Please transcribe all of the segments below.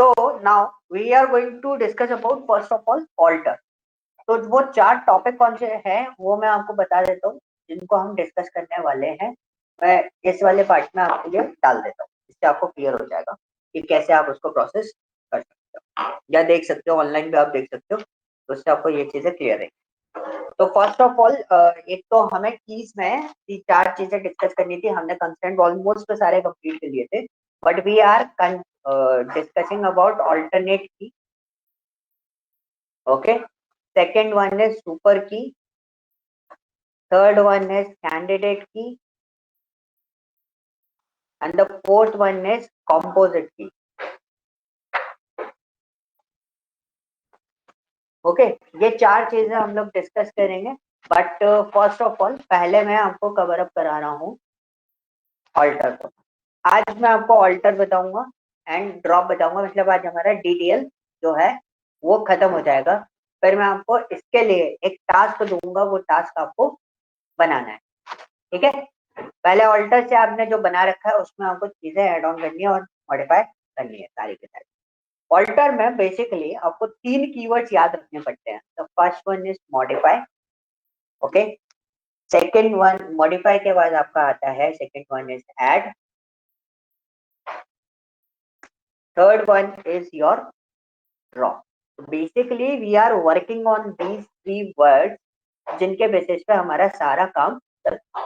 So now we are going to discuss about first of all alter. तो वो 4 topic कौन से हैं वो मैं आपको बता देता हूँ जिनको हम डिस्कस करने वाले हैं। मैं इस वाले पार्ट में आपके लिए डाल देता हूँ, इससे आपको क्लियर हो जाएगा कि कैसे आप उसको प्रोसेस कर सकते हो या देख सकते हो, ऑनलाइन भी आप देख सकते हो, तो उससे आपको ये चीजें क्लियर है। तो फर्स्ट ऑफ ऑल एक तो हमें कीज में 4 चीजें डिस्कस करनी थी। हमने कंस्टेंट ऑलमोस्ट सारे कंप्लीट कर लिए थे, but we are discussing about alternate key. Okay, second one is super key, third one is candidate key, and the fourth one is composite key. Okay ये 4 चीजें हम लोग डिस्कस करेंगे, बट फर्स्ट ऑफ ऑल पहले मैं आपको cover up करा रहा हूँ ऑल्टर को। आज मैं आपको ऑल्टर बताऊंगा एंड ड्रॉप बताऊंगा, मतलब आज हमारा डीडीएल जो है वो खत्म हो जाएगा। फिर मैं आपको इसके लिए एक टास्क दूंगा, वो टास्क आपको बनाना है, ठीक है। पहले ऑल्टर से आपने जो बना रखा है उसमें आपको चीजें ऐड ऑन करनी है और मॉडिफाई करनी है सारी के सारी। ऑल्टर में बेसिकली आपको 3 कीवर्ड्स याद रखने पड़ते हैं। The first one is modify, okay. Second one modify के बाद आपका आता है second one is add, third one is your draw. So basically we are working on these 3 words जिनके बेसिस पे हमारा सारा काम चलता है,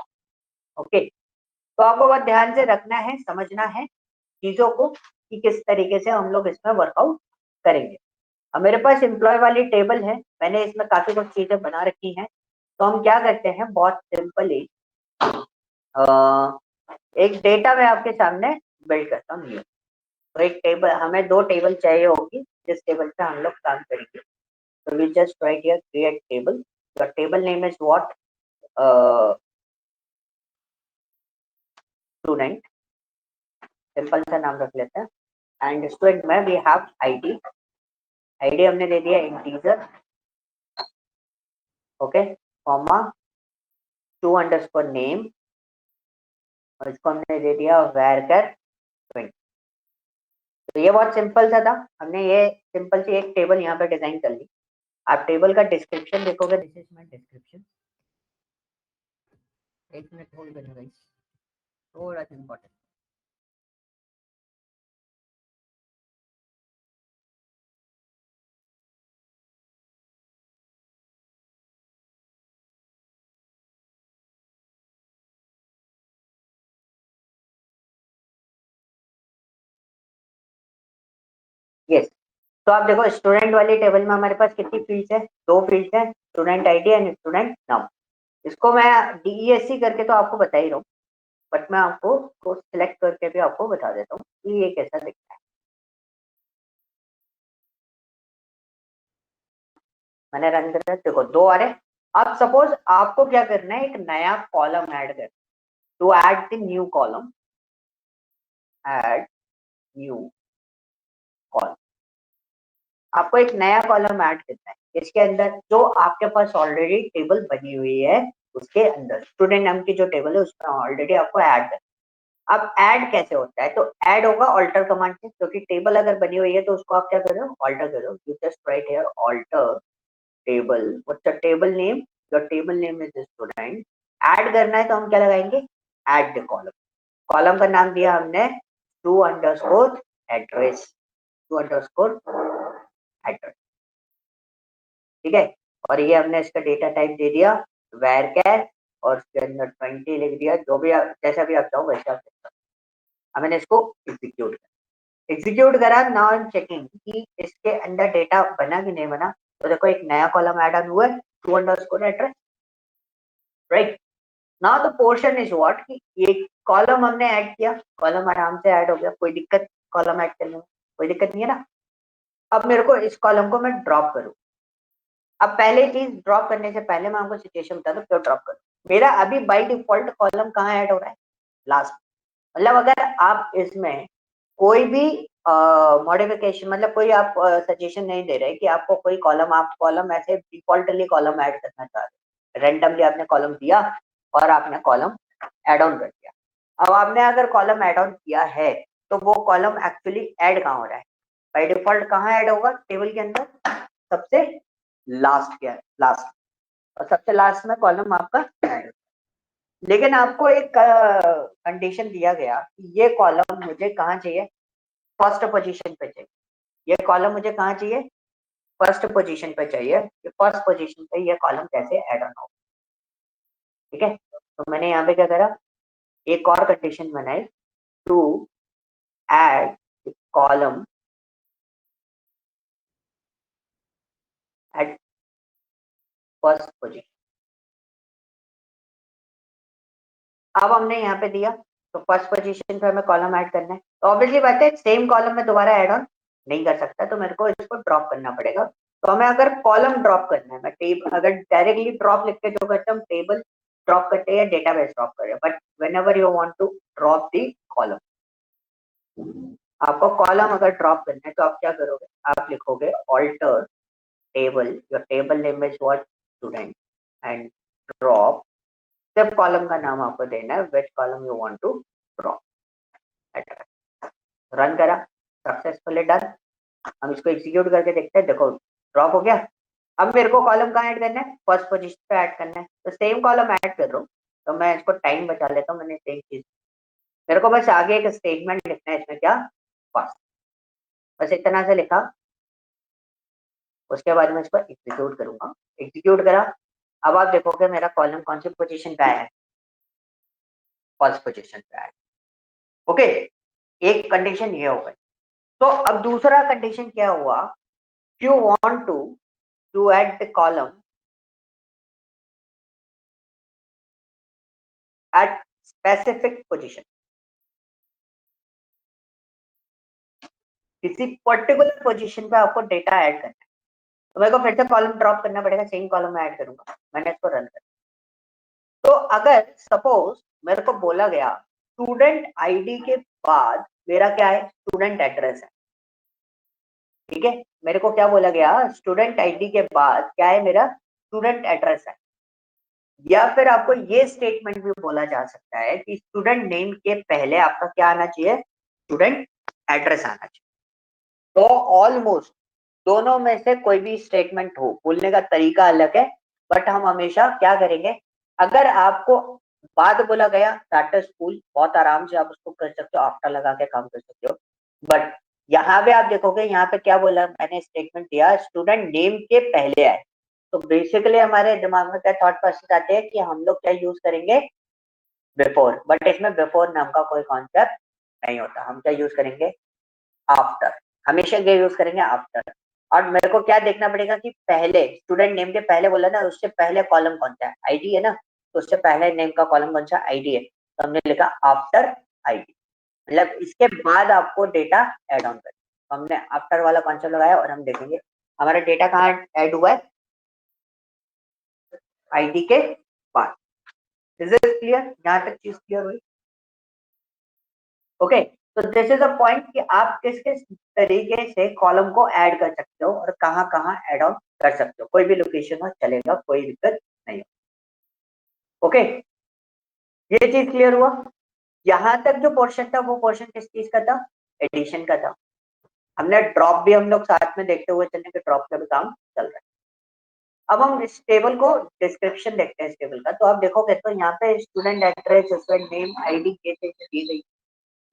ओके। तो आपको बहुत ध्यान से रखना है, समझना है चीजों को कि किस तरीके से हम लोग इसमें वर्कआउट करेंगे। अब मेरे पास एम्प्लॉय वाली टेबल है, मैंने इसमें काफी कुछ चीजें बना रखी हैं। तो हम क्या करते हैं, बहुत सिंपली एक डेटा मैं आपके सामने बिल्ड करता हूँ। तो एक टेबल, हमें 2 टेबल चाहिए होगी जिस टेबल पे हम लोग काम करेंगे। तो we just write here create table. Your table name is what, student, simple सा नाम रख लेते हैं। एंड स्टूडेंट में वी हैव आईडी, आईडी हमने दे दिया integer, okay, comma 2 underscore name, और इसको हमने दे दिया varchar 20। तो ये बहुत सिंपल सा था, हमने ये सिंपल सी एक टेबल यहाँ पे डिजाइन कर ली। आप टेबल का डिस्क्रिप्शन देखोगे, दिस इज माय डिस्क्रिप्शन। एक मिनट होल्ड करना गाइस, थोड़ा सा इंपॉर्टेंट। यस, तो आप देखो स्टूडेंट वाली टेबल में हमारे पास कितनी फील्ड्स है, 2 फील्ड्स है, स्टूडेंट आईडी एंड स्टूडेंट नाम। इसको मैं डीईएससी करके तो आपको बता ही रहा हूँ, बट मैं आपको को सिलेक्ट करके भी आपको बता देता हूँ कि ये कैसा दिखता है। मैंने रन कर दिया, देखो 2 आ रहे। अब सपोज आपको क्या करना है, एक नया कॉलम ऐड करना। To add the new column, add new column, आपको एक नया कॉलम ऐड करना है। इसके अंदर जो आपके पास ऑलरेडी टेबल बनी हुई है उसके अंदर स्टूडेंट नाम की जो टेबल है उसमें ऑलरेडी आपको ऐड करना। अब ऐड कैसे होता है, तो ऐड होगा ऑल्टर कमांड से, क्योंकि टेबल अगर बनी हुई है तो उसको आप क्या करो, ऑल्टर करो। You just write here alter table, what's the table name, your table name is student. Add करना है तो हम क्या लगाएंगे, ऐड द कॉलम। कॉलम का नाम दिया हमने two underscore address, two underscore address, ठीक है। और ये हमने इसका डेटा टाइप दे दिया varchar, और उसके अंदर 20 लिख दिया। जो भी आप जैसा भी आप चाहो वैसे आप लिख सकते हो। मैंने इसको एग्जीक्यूट करा। नाउ आई एम चेकिंग कि इसके अंदर डेटा बना कि नहीं बना। तो देखो एक नया कॉलम ऐड ऑन हुआ है, two underscore address, right. Now the portion is what, कि ये कॉलम हमने ऐड किया, कॉलम आराम से ऐड हो गया, कोई दिक्कत कॉलम ऐड करने में कोई दिक्कत नहीं है ना। अब मेरे को इस कॉलम को मैं ड्रॉप करूँ। अब पहले चीज ड्रॉप करने से पहले मैं आपको सिचुएशन बता दूं क्यों ड्रॉप करूं। मेरा अभी बाय डिफॉल्ट कॉलम कहाँ ऐड हो रहा है, लास्ट। मतलब अगर आप इसमें कोई भी मॉडिफिकेशन, मतलब कोई आप सजेशन नहीं दे रहे कि आपको कोई कॉलम, आप कॉलम ऐसे डिफॉल्टली कॉलम ऐड करना चाह रहे, रेंडमली आपने कॉलम दिया और आपने कॉलम ऐड ऑन कर दिया। अब आपने अगर कॉलम ऐड ऑन किया है तो वो कॉलम एक्चुअली ऐड कहाँ हो रहा है, बाय डिफॉल्ट कहाँ ऐड होगा टेबल के अंदर, सबसे लास्ट के लास्ट, और सबसे लास्ट में कॉलम आपका ऐड। लेकिन आपको एक कंडीशन दिया गया कि ये कॉलम मुझे कहाँ चाहिए, फर्स्ट पोजीशन पे चाहिए। ये कॉलम मुझे कहाँ चाहिए, फर्स्ट पोजीशन पे चाहिए। ये फर्स्ट पोजीशन पे ये कॉलम कैसे ऐड ऑन हो, ठीक है। तो मैंने यहाँ पे क्या करा, एक और कंडीशन बनाई, to add column at first position. अब हमने यहाँ पे दिया तो फर्स्ट पोजीशन पे हमें कॉलम ऐड करना है, तो ऑब्वियसली बात है सेम कॉलम में दोबारा ऐड ऑन नहीं कर सकता, तो मेरे को इसको ड्रॉप करना पड़ेगा। तो हमें अगर कॉलम ड्रॉप करना है, मैं टेबल अगर डायरेक्टली ड्रॉप लिख के जो करते हैं हम टेबल ड्रॉप करते हैं या डेटाबेस ड्रॉप करते हैं, but whenever you want to drop the column, आपको कॉलम अगर ड्रॉप करना है तो आप क्या करोगे, आप लिखोगे alter table, your table name is what student, and drop, सब कॉलम का नाम आपको देना है which column you want to drop. Run करा, सक्सेसफुली डन। हम इसको एग्जीक्यूट करके देखते हैं, देखो ड्रॉप हो गया। अब मेरे को कॉलम कहाँ ऐड करना है, फर्स्ट पोजीशन पे ऐड करना है, तो सेम कॉलम ऐड कर रहा हूँ। तो मैं इसको टाइम बचा लेता हूँ, मैंने सेम चीज, मेरे को बस आगे एक स्टेटमेंट लिखना है इसमें, क्या फर्स्ट, बस इतना से लिखा। उसके बाद मैं इसको एग्जीक्यूट करूंगा, एग्जीक्यूट करा। अब आप देखोगे मेरा कॉलम कौन सी पोजीशन पे आया है, फर्स्ट पोजीशन पे आया है। ओके, एक कंडीशन ये हो गई। तो अब दूसरा कंडीशन क्या हुआ, you want to add the column at specific position, किसी पर्टिकुलर पोजीशन पे आपको डेटा ऐड करना है। तो मेरे को फिर से कॉलम ड्रॉप करना पड़ेगा, सेम कॉलम में ऐड करूंगा, मैंने इसको रन कर। तो अगर सपोज मेरे को बोला गया स्टूडेंट आईडी के बाद मेरा क्या है, स्टूडेंट एड्रेस है, ठीक है। मेरे को क्या बोला गया, स्टूडेंट आईडी के बाद क्या है मेरा, स्टूडेंट एड्रेस है। या फिर आपको ये स्टेटमेंट भी बोला जा सकता है कि स्टूडेंट नेम के पहले आपका क्या आना चाहिए, स्टूडेंट एड्रेस आना चाहिए। तो ऑलमोस्ट दोनों में से कोई भी स्टेटमेंट हो, बोलने का तरीका अलग है, बट हम हमेशा क्या करेंगे, अगर आपको बाद बोला गया स्टार्टर स्कूल, बहुत आराम से आप उसको कर सकते हो, आफ्टर लगा के काम कर सकते हो। बट यहाँ पे आप देखोगे, यहाँ पे क्या बोला मैंने, स्टेटमेंट दिया स्टूडेंट नेम के पहले आए। तो बेसिकली हमारे दिमाग में क्या थॉट प्रोसेस आते हैं कि हम लोग क्या यूज करेंगे, बिफोर, बट इसमें बिफोर नाम का कोई कॉन्सेप्ट नहीं होता। हम क्या यूज करेंगे, आफ्टर, हमेशा ये यूज करेंगे आफ्टर। और मेरे को क्या देखना पड़ेगा कि पहले स्टूडेंट नेम के पहले बोला ना, उससे पहले कॉलम कौन सा है, आईडी है ना, तो उससे पहले नेम का कॉलम कौन सा, आईडी है, तो हमने लिखा आफ्टर आईडी, मतलब इसके बाद आपको डेटा ऐड ऑन करें। तो हमने आफ्टर वाला कॉन्सेप्ट लगाया और हम देखेंगे हमारा डेटा कहाँ ऐड हुआ है, आईडी के बाद। इज इट क्लियर, यहाँ तक चीज क्लियर हुई। ओके, तो दिस इज अ पॉइंट कि आप किस किस तरीके से कॉलम को ऐड कर सकते हो और कहाँ कहाँ ऐड ऑन कर सकते हो, कोई भी लोकेशन में चलेगा, कोई दिक्कत नहीं। ओके, ये चीज क्लियर हुआ। यहाँ तक जो पोर्शन था वो पोर्शन किस चीज का था, एडिशन का था। हमने ड्रॉप भी हम लोग साथ में देखते हुए चलने के, ड्रॉप का भी काम चल रहा है। अब हम इस टेबल को डिस्क्रिप्शन देखते हैं इस टेबल का। तो आप देखोगे तो यहाँ पे student address, student name, ID कैसे दी गई।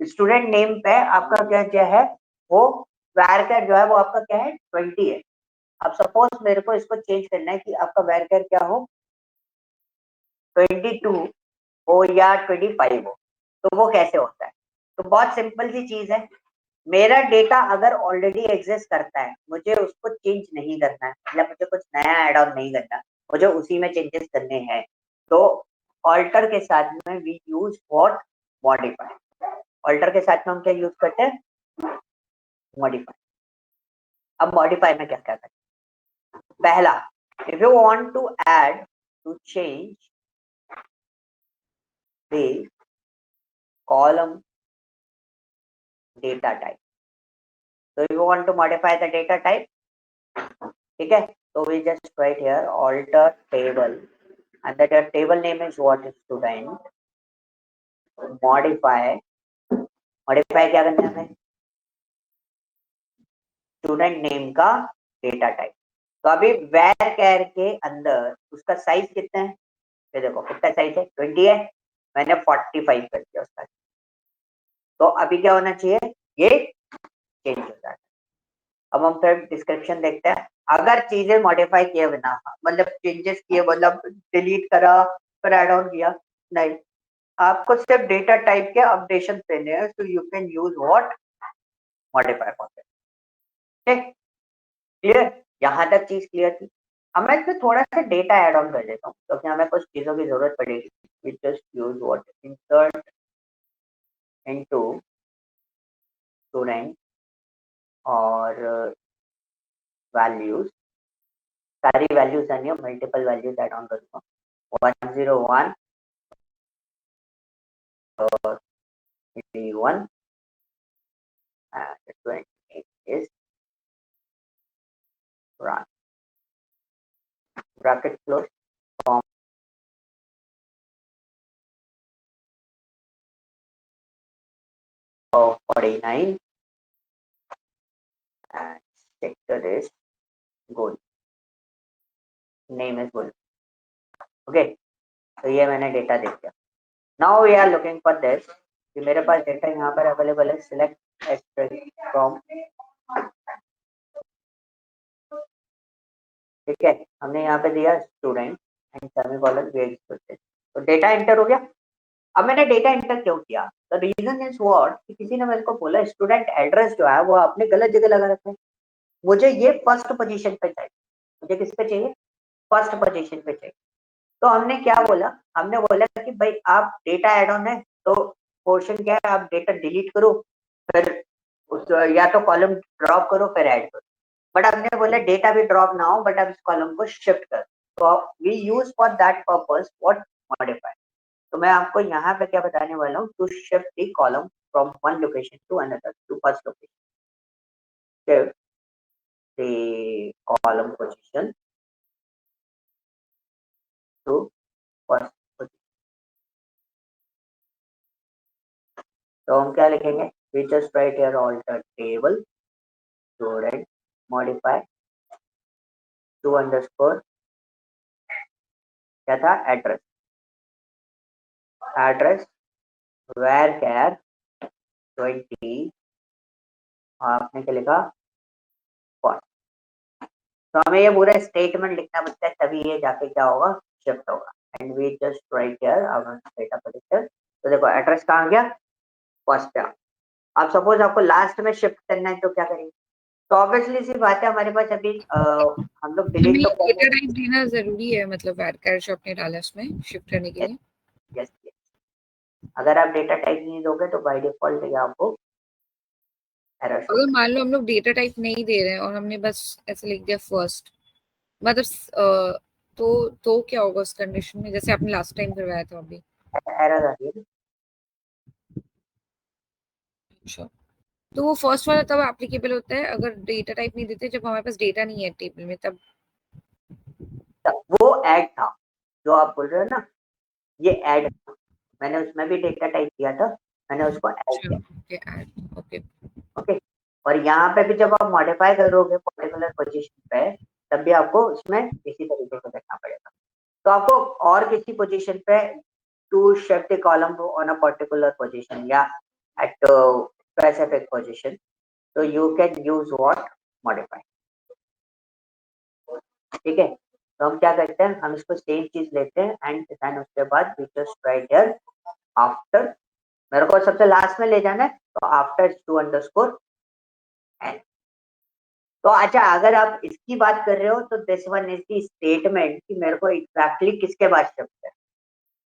स्टूडेंट नेम पे आपका क्या क्या है, वो वैरकर जो है वो आपका क्या है 20 है। अब सपोज मेरे को इसको चेंज करना है कि आपका वैरकर क्या हो, 22 हो या 25 हो, तो वो कैसे होता है। तो बहुत सिंपल सी चीज है, मेरा डेटा अगर ऑलरेडी एग्जिस्ट करता है, मुझे उसको चेंज नहीं करना है, मतलब मुझे कुछ नया ऐड ऑन नहीं करना, मुझे उसी में चेंजेस करने हैं। तो ऑल्टर के साथ में we use what, modify. Alter के साथ में हम क्या यूज करते हैं, मॉडिफाई। अब मॉडिफाई में क्या क्या करते हैं, पहला, if you want to add, to change the column data type, तो you want to modify the data type, ठीक है। तो we just write here alter table and that your table name is what, student, modify, modify क्या करना है हमें, student name का data type. तो अभी var के अंदर उसका साइज कितना है, ये देखो कितना साइज है, 20 है, मैंने 45 कर दिया उसका। तो अभी क्या होना चाहिए, ये चेंज हो जाता है। अब हम फिर डिस्क्रिप्शन देखते हैं। अगर चीजें मॉडिफाई किए बिना, मतलब चेंजेस किए, मतलब डिलीट करा फिर ऐड ऑन किया, नहीं, आपको सिर्फ डेटा टाइप के अपडेशन देने हैं, सो you can use what, modify function. ठीक, क्लियर, यहाँ तक चीज क्लियर थी। अब मैं इसमें थोड़ा सा डेटा ऐड ऑन कर देता हूँ, क्योंकि हमें कुछ चीजों की जरूरत पड़ेगी। We just use what, insert into student और वैल्यूज, सारी वैल्यूज आनी है, मल्टीपल वैल्यूज ऐड ऑन करूंगा, 101 और 81 and 28 is run, bracket close, form of 49 and sector is goal, name is goal। Okay, तो ये मैंने डेटा देख लिया। Now we are looking for this, कि मेरे पास डेटा यहाँ पर अवेलेबल है, सिलेक्ट एक्सट्रैक्ट फ्रॉम, ठीक है, हमने यहाँ पे दिया student and semicolon wait student, तो डेटा एंटर हो गया। अब मैंने डेटा एंटर क्यों किया, द रीजन इज व्हाट, कि किसी ने मेरे को बोला स्टूडेंट एड्रेस जो है वो आपने गलत जगह लगा रखा है, मुझे ये फर्स्ट पोजीशन पे चाहिए, मुझे किस पे चाहिए, फर्स्ट पोजीशन पे चाहिए। तो हमने क्या बोला, हमने बोला कि भाई आप डेटा ऐड ऑन है, तो पोर्शन क्या है, आप डेटा डिलीट करो, फिर उस या तो कॉलम ड्रॉप करो फिर ऐड करो। बट हमने बोला डेटा भी ड्रॉप ना हो, बट आप इस कॉलम को शिफ्ट कर, तो we use for that purpose what, modify. तो मैं आपको यहाँ पे क्या बताने वाला हूँ, to shift the column from one location to another, to first location, shift the column position to first position. तो हम क्या लिखेंगे, we just write here alter table student modify to underscore, क्या था, एड्रेस, एड्रेस var 20, आपने क्या लिखा, first. तो हमें ये पूरा स्टेटमेंट लिखना पड़ता है, तभी ये जाके क्या होगा, शिफ्ट होगा। And we just write here our data position. तो देखो एड्रेस कहाँ गया, फर्स्ट पे। अब सपोज आपको लास्ट में शिफ्ट करना है, तो क्या करेंगे, तो ऑब्वियसली सी बात है, हमारे पास अभी हम लोग हमें डिलीट तो डेटा टाइप देना जरूरी है, मतलब var जो आपने डाला उसमें शिफ्ट करने के लिए। यस, अगर आप डेटा टाइप नहीं दोगे तो बाय डिफॉल्ट ये आपको एरर शो अगर मान लो हम लोग डेटा टाइप नहीं दे रहे हैं और हमने बस ऐसे लिख दिया फर्स्ट, मतलब तो क्या होगा उस कंडीशन में, जैसे आपने लास्ट टाइम करवाया था अभी। एरर आ रही है। अच्छा, तो वो फर्स्ट वाला तब एप्लीकेबल होता है अगर डेटा टाइप नहीं देते, जब हमारे पास डेटा नहीं है टेबल में तब। वो ऐड था जो आप बोल रहे हो ना, ये ऐड, मैंने उसमें भी डेटा टाइप किया था, मैंने उसको ऐड अच्छा, किया। Okay add, okay. ओके, और यहाँ पे भी जब आप मॉडिफाई करोगे पर्टिकुलर पोजीशन पे, तब भी आपको उसमें इसी तरीके से देखना पड़ेगा। तो आपको और किसी पोजीशन पे to shift the column on a particular position या एट स्पेसिफिक पोजीशन, तो you can use what, modify. ठीक है, तो हम क्या करते हैं, हम इसको सेम चीज लेते हैं एंड देन उसके बाद we just write here after, मेरे को सबसे लास्ट में ले जाना है, तो आफ्टर टू अंडरस्कोर एन। तो अच्छा, अगर आप इसकी बात कर रहे हो तो this one is the statement कि मेरे को एग्जैक्टली किसके बाद शिफ्ट है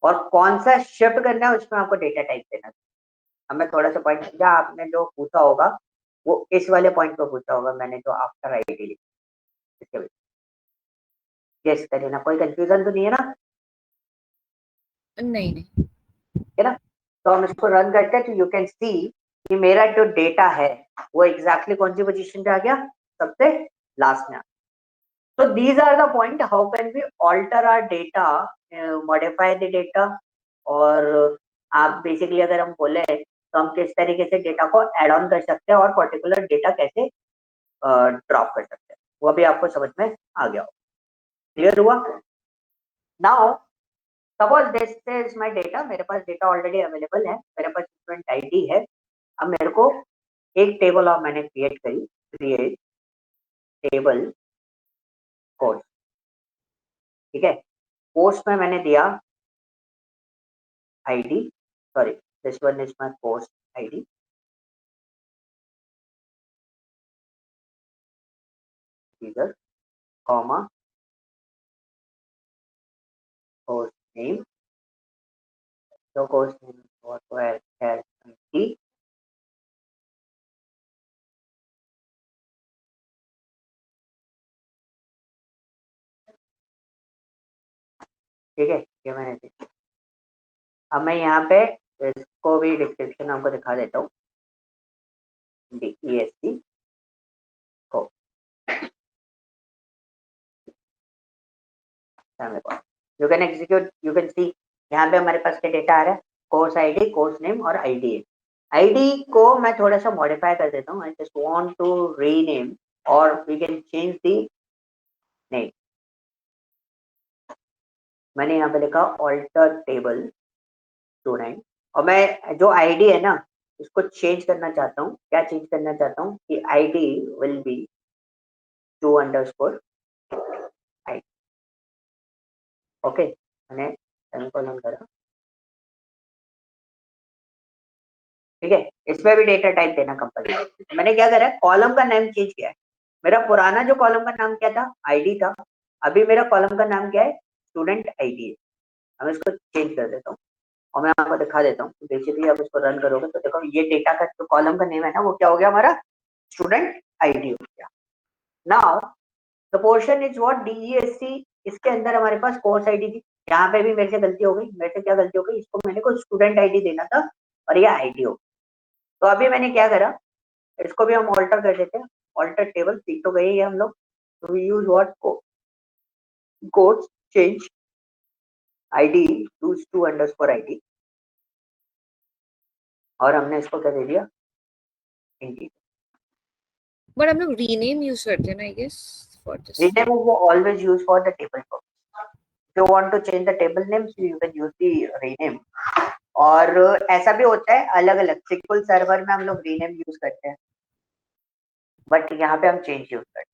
और कौन सा शिफ्ट करना है, उसमें आपको डेटा टाइप देना है। हमें थोड़ा सा पॉइंट समझा, आपने जो पूछा होगा वो इस वाले पॉइंट पे पूछा होगा, मैंने जो आफ्टर आईडी लिखी इसके बाद, गेस कर लेना, कोई कंफ्यूजन तो नहीं है ना, नहीं नहीं। है ना। तो हम इसको रन करते हैं, तो यू कैन सी कि मेरा जो डेटा है वो एग्जैक्टली कौन सी पोजीशन पे आ गया, सबसे लास्ट में। So these are the point how can we alter our data, modify the data, और आप बेसिकली अगर हम बोले तो हम किस तरीके से डेटा को ऐड ऑन कर सकते हैं और पर्टिकुलर डेटा कैसे ड्रॉप कर सकते हैं। वो भी आपको समझ में आ गया हो, क्लियर हुआ? Now suppose this is my data, मेरे पास डेटा ऑलरेडी अवेलेबल है, मेरे पास स्टूडेंट आईडी है। अब मेरे को एक टेबल और मैंने क्रिएट करी, क्रिएट टेबल कोर्स, ठीक है। कोर्स में मैंने दिया ID, sorry this one is my course ID, इधर कॉमा कोर्स नेम, तो course name what has ID, ठीक है, ये मैंने दिया। अब मैं यहाँ पे इसको भी डिस्क्रिप्शन आपको दिखा देता हूँ, DESC को you can execute, you can see यहाँ पे हमारे पास क्या डेटा आ रहा है, कोर्स आईडी, कोर्स नेम और आईडी है। आईडी को मैं थोड़ा सा मॉडिफाई कर देता हूँ, I just want to rename और we can change the name. मैंने यहाँ पे लिखा ऑल्टर टेबल स्टूडेंट, और मैं जो आईडी है ना उसको चेंज करना चाहता हूँ। क्या चेंज करना चाहता हूँ कि ID will be 2 underscore I, okay. मैंने सेमीकोलन करा, ठीक है। इसमें भी डेटा टाइप देना कंपलसरी। मैंने क्या करा, कॉलम का नाम चेंज किया है। मेरा पुराना जो कॉलम का नाम क्या था, आईडी था। अभी मेरा कॉलम का नाम क्या है, स्टूडेंट आईडी है। अब इसको चेंज कर देता हूँ और मैं आपको दिखा देता हूँ। बेसिकली आप इसको रन करोगे तो देखो ये डेटा का जो कॉलम का नेम है ना वो क्या हो गया, हमारा स्टूडेंट आईडी हो गया। Now the portion is what, DESC, इसके अंदर हमारे पास कोर्स आईडी थी। यहाँ पे भी मेरे से गलती हो गई, मेरे से क्या गलती हो गई, इसको मैंने को स्टूडेंट आईडी देना था और ये आईडी हो। तो अभी मैंने क्या करा, इसको भी हम ऑल्टर कर देते हैं। ऑल्टर टेबल सीख तो गए हम लोग, तो we use what codes change ID to underscore ID, और हमने इसको क्या दे दिया, इंटीजर। बट हम लोग रीनेम यूज करते हैं ना I guess for this. Rename वो always use for the table purpose. If you want to change the table name so you can use the rename. और ऐसा भी होता है अलग अलग, सिक्वल सर्वर में हम लोग रीनेम यूज करते हैं, बट यहाँ पे हम चेंज यूज करते हैं।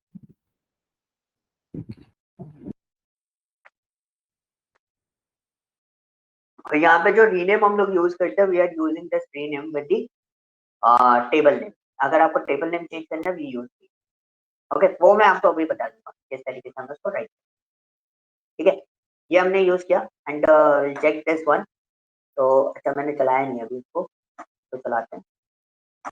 यहाँ पे जो रीनेम हम लोग यूज करते हैं, we are using this rename with the table name. अगर आपको टेबल नेम चेंज करना है वी यूज, ओके, वो मैं आपको अभी बता दूंगा किस तरीके से हम उसको राइट, ठीक है। ये हमने यूज किया एंड चेक दिस वन। तो अच्छा मैंने चलाया नहीं अभी इसको, तो चलाते हैं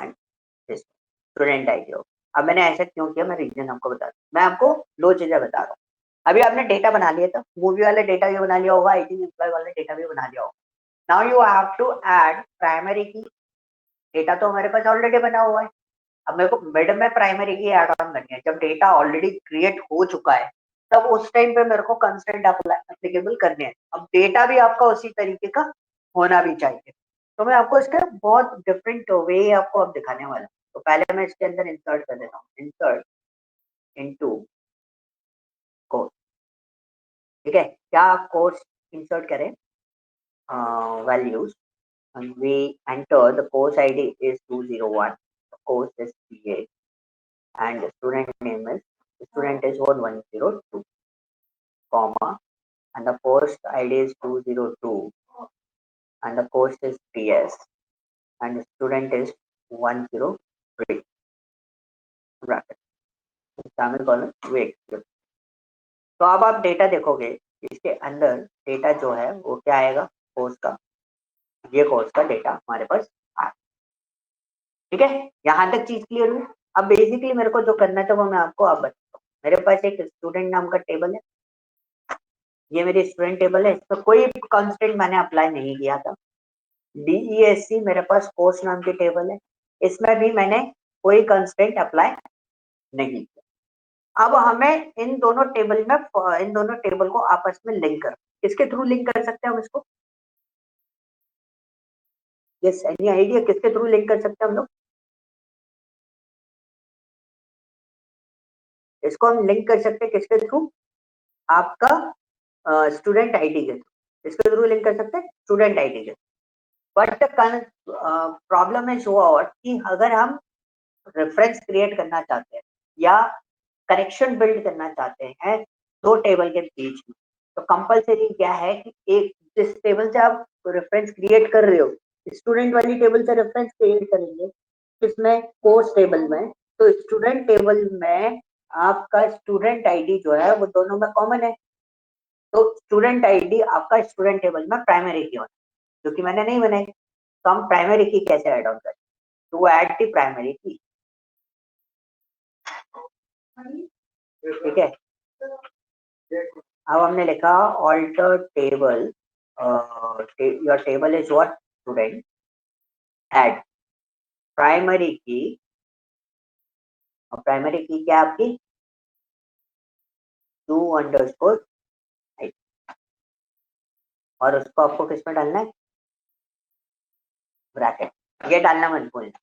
एंड दिस स्टूडेंट आईडी हो। अब मैंने ऐसा क्यों किया, मैं रीजन आपको बता दूं। मैं आपको दो चीजें बता रहा हूँ। अभी आपने डेटा बना लिया था, मूवी वाला डेटा भी बना लिया होगा, आईटी एम्प्लॉय वाला डेटा भी बना लिया होगा। Now you have to add primary key. Data तो हमारे पास ऑलरेडी बना हुआ है, अब मेरे को मिड में प्राइमरी की ऐड ऑन करनी है। जब डेटा ऑलरेडी क्रिएट हो चुका है तब उस टाइम पे मेरे को कंस्ट्रेंट एप्लीकेबल करने हैं। अब डेटा भी आपका उसी तरीके का होना भी चाहिए। तो मैं आपको इसका बहुत डिफरेंट वे आपको अब दिखाने वाला हूँ। तो पहले मैं इसके अंदर इंसर्ट कर देता हूँ, इंसर्ट इनटू कोर्स, ठीक है। क्या कोर्स इंसर्ट करें, values, and we enter the course ID is 201, the course is PA, and the student name is, student is 1102, comma, and the course ID is 202, and the course is PS, and the student is 103, bracket, शामिल column wait. तो अब आप data देखोगे, इसके अंदर data जो है वो क्या आएगा, कोर्स का, ये कोर्स का डेटा हमारे पास आ, ठीक है। यहाँ तक चीज क्लियर हुई। अब बेसिकली मेरे को जो करना था वो मैं आपको अब बताता हूँ। मेरे पास एक स्टूडेंट नाम का टेबल है, ये मेरी स्टूडेंट टेबल है, इसमें कोई कंस्ट्रेंट मैंने अप्लाई नहीं किया था। DESC मेरे पास कोर्स नाम की टेबल है, इसमें भी मैंने कोई कंस्ट्रेंट अप्लाई नहीं किया। अब हमें इन दोनों टेबल में, इन दोनों टेबल को आपस में लिंक कर, किसके थ्रू लिंक कर सकते हैं हम इसको, यस एनी आइडिया किसके थ्रू लिंक कर सकते हैं हम लोग? इसको हम लिंक कर सकते हैं किसके थ्रू, आपका स्टूडेंट आईडी के थ्रू, इसके थ्रू लिंक कर सकते हैं स्टूडेंट आईडी के। बट प्रॉब्लम इज व्हाट कि अगर हम रेफरेंस क्रिएट करना चाहते हैं या कनेक्शन बिल्ड करना चाहते हैं दो टेबल के बीच में, तो कंपलसरी क्या है कि एक जिस टेबल से आप रेफरेंस क्रिएट कर रहे हो, स्टूडेंट वाली टेबल से रेफरेंस क्रिएट करेंगे किसमें, कोर्स टेबल में, तो स्टूडेंट टेबल में आपका स्टूडेंट आईडी जो है वो दोनों में कॉमन है, तो स्टूडेंट आईडी आपका स्टूडेंट टेबल में प्राइमरी की होना, जो कि मैंने नहीं बनाई। तो हम प्राइमरी की कैसे ऐड ऑन करें, to add the primary key, ठीक है। अब हमने लिखा alter table, your table is what, student, add primary key, और प्राइमरी की क्या आपकी, टू अंडरस्कोर, और उसको आपको किस में डालना है, ब्रैकेट, ये डालना मत भूलना,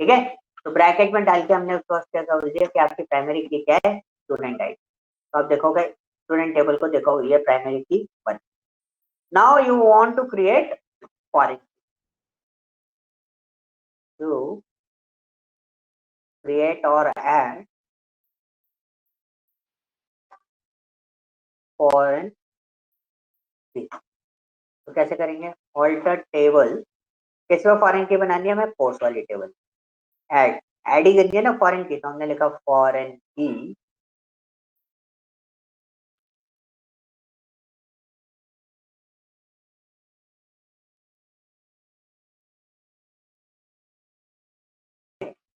ठीक है। तो ब्रैकेट में डाल के हमने उसको क्या कर दिया कि आपकी प्राइमरी की क्या है, स्टूडेंट आईडी। तो आप देखोगे स्टूडेंट टेबल को, देखो ये प्राइमरी की बन। Now you want to create foreign, to create और ऐड फॉरेन की, तो कैसे करेंगे, ऑल्टर टेबल, किस में फॉरेन की बनानी है, हमें कोर्स वाली टेबल, ऐड, ऐड ही करनी है ना फॉरेन की, तो हमने लिखा फॉरेन की,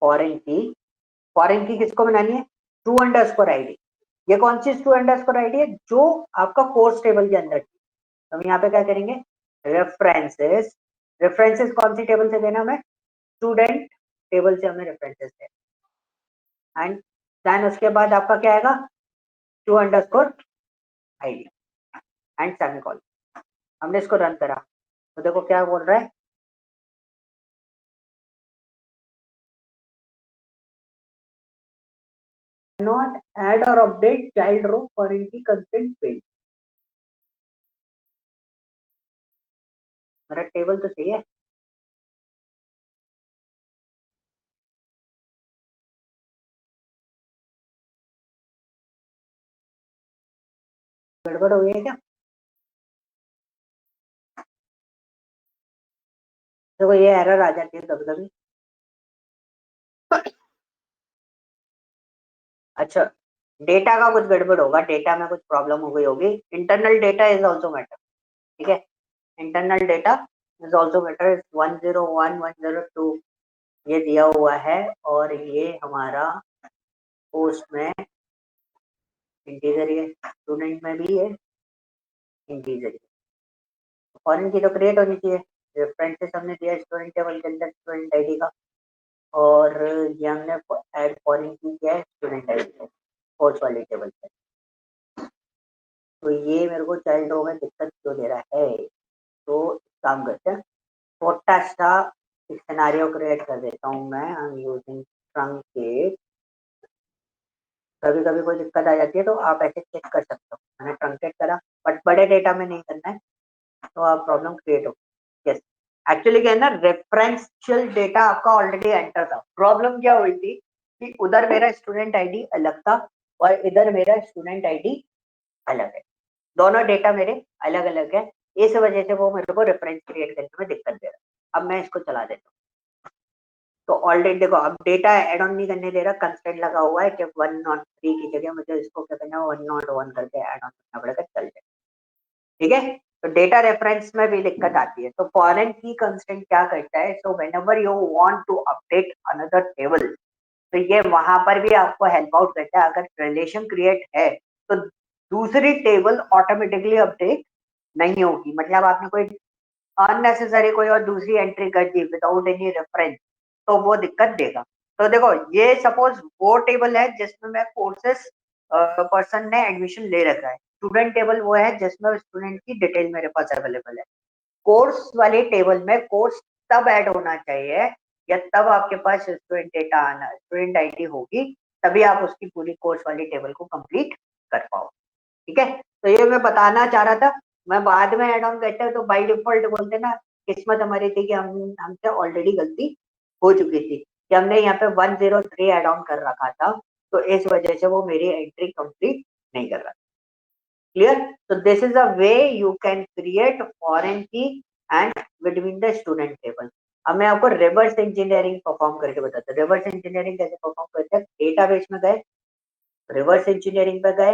फॉरेन की, फॉरेन की किसको बनानी है, टू अंडरस्कोर आईडी। ये कौन सी टू अंडरस्कोर आईडी है, जो आपका कोर्स टेबल के अंदर की। तो हम यहाँ पे क्या करेंगे, रेफरेंसेस, रेफरेंसेस कौन सी टेबल से देना, हमें स्टूडेंट टेबल से हमें रेफरेंसेस देना, एंड देन उसके बाद आपका क्या आएगा, to underscore ID and semicolon. हमने इसको रन करा तो देखो क्या बोल रहा है, नॉट ऐड और अपडेट चाइल्ड रो फॉर इनकी कंसेंट फील्ड। मेरा टेबल तो सही है, गड़बड़ हो गई है क्या, देखो ये एरर आ जाती है कभी कभी। अच्छा, डेटा का कुछ गड़बड़ होगा, डेटा में कुछ प्रॉब्लम हो गई होगी, internal data is also matter, ठीक है। Internal data is also matter, 101.102 ये दिया हुआ है, और ये हमारा पोस्ट में इंटीजर है, स्टूडेंट में भी है इंटीजर, फॉरेन की तो क्रिएट होनी चाहिए। रेफरेंसेस हमने दिया स्टूडेंट टेबल के अंदर स्टूडेंट आईडी का, और ये हमने ऐड फॉरेन की किया है स्टूडेंट आईडी को कोर्स वाली टेबल पे। तो ये मेरे को चाइल्ड रो में दिक्कत क्यों दे रहा है, तो काम करते हैं, छोटा सा एक सिनेरियो क्रिएट कर देता हूँ मैं, आई एम यूजिंग ट्रंकेट। कभी कभी कोई दिक्कत आ जाती है तो आप ऐसे चेक कर सकते हो, मैंने ट्रंकेट करा, बट बड़े डेटा में नहीं करना है, तो आप प्रॉब्लम क्रिएट हो। यस, एक्चुअली क्या है ना, रेफरेंशियल डेटा आपका ऑलरेडी एंटर था, प्रॉब्लम क्या हुई थी कि उधर मेरा स्टूडेंट आईडी अलग था और इधर मेरा स्टूडेंट आईडी अलग है, दोनों डेटा मेरे अलग अलग है, इस वजह से वो मेरे को रेफरेंस क्रिएट करने में दिक्कत दे रहा है। अब मैं इसको चला देता हूँ, तो ऑलरेडी देखो अब डेटा एड ऑन नहीं करने दे रहा, कंस्ट्रेंट लगा हुआ है कि 103 की जगह मुझे इसको क्या करना है, 101 करके एड ऑन करना पड़ेगा, चल जाए, ठीक है। तो डेटा रेफरेंस में भी दिक्कत आती है, तो फॉरेन की कंस्ट्रेंट क्या करता है, so whenever you want to update another table, तो ये वहां पर भी आपको हेल्प आउट करता है, अगर रिलेशन क्रिएट है तो दूसरी टेबल ऑटोमेटिकली अपडेट नहीं होगी, मतलब आपने कोई अननेसेसरी कोई और दूसरी एंट्री कर दी विदाउट एनी रेफरेंस, तो वो दिक्कत देगा। तो देखो ये सपोज वो टेबल है जिसमें मैं कोर्सेस पर्सन ने एडमिशन ले रखा है, स्टूडेंट टेबल वो है जिसमें स्टूडेंट की डिटेल मेरे पास अवेलेबल है, कोर्स वाले टेबल में कोर्स तब ऐड होना चाहिए या तब आपके पास स्टूडेंट डेटा आना, स्टूडेंट आईडी होगी तभी आप उसकी पूरी कोर्स वाली टेबल को कंप्लीट कर पाओ। ठीक है, तो ये मैं बताना चाह रहा था। मैं बाद में ऐड ऑन करते हैं तो बाय डिफॉल्ट बोलते ना, किस्मत हमारी थी कि हमसे ऑलरेडी गलती हो चुकी थी कि हमने यहाँ पे 103 ऐड ऑन कर रखा था, तो इस वजह से वो मेरी एंट्री कंप्लीट नहीं कर रहा। क्लियर? तो this is a way you can create foreign key and between the student table. अब मैं आपको रिवर्स इंजीनियरिंग परफॉर्म करके बताता हूँ। रिवर्स इंजीनियरिंग कैसे परफॉर्म करते हैं? डेटाबेस में गए, रिवर्स इंजीनियरिंग पे गए,